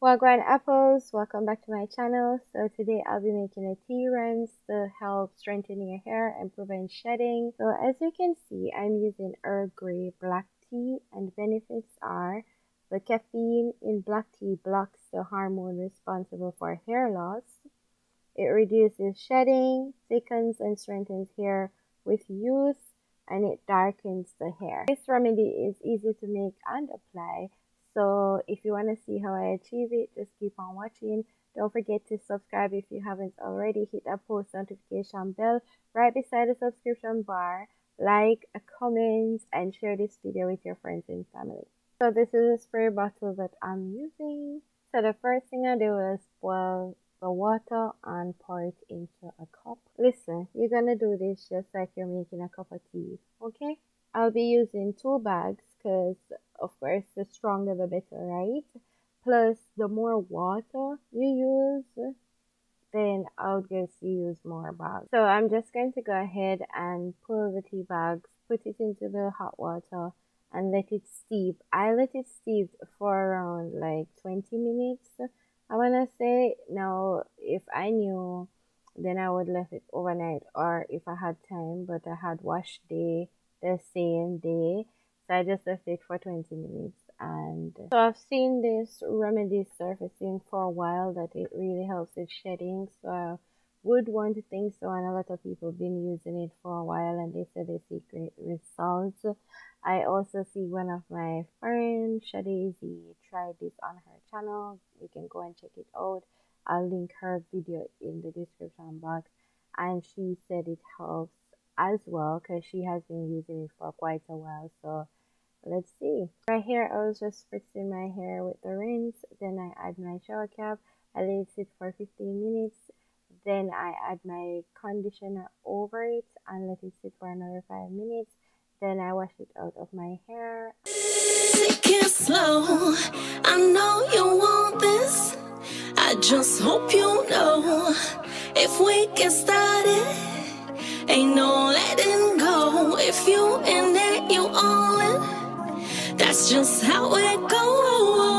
Wagwan apples, welcome back to my channel. So today I'll be making a tea rinse to help strengthen your hair and prevent shedding. So as you can see, I'm using Earl Grey black tea, and benefits are the caffeine in black tea blocks the hormone responsible for hair loss. It reduces shedding, thickens and strengthens hair with use, and it darkens the hair. This remedy is easy to make and apply. So if you want to see how I achieve it, just keep on watching. Don't forget to subscribe if you haven't already. Hit that post notification bell right beside the subscription bar. Like, comment, and share this video with your friends and family. So this is a spray bottle that I'm using. So the first thing I do is boil the water and pour it into a cup. Listen, you're gonna do this just like you're making a cup of tea, okay? I'll be using 2 bags because, of course, the stronger the better, right? Plus, the more water you use, then I'll just use more bags. So I'm just going to go ahead and pull the tea bags, put it into the hot water, and let it steep. I let it steep for around like 20 minutes. I wanna say. Now if I knew, then I would left it overnight, or if I had time, but I had wash day the same day, so I just left it for 20 minutes. And so I've seen this remedy surfacing for a while that it really helps with shedding, so I would want to think so, and a lot of people have been using it for a while and they said they see great results. I also see one of my friends, Shadazy, tried this on her channel. You can go and check it out. I'll link her video in the description box. And she said it helps as well because she has been using it for quite a while. So let's see. Right here, I was just spritzing my hair with the rinse. Then I add my shower cap. I let it sit for 15 minutes. Then I add my conditioner over it and let it sit for another 5 minutes. Then I wash it out of my hair. Take it slow. I know you want this. I just hope you know. If we get started, ain't no letting go. If you in it, you all in. That's just how it goes.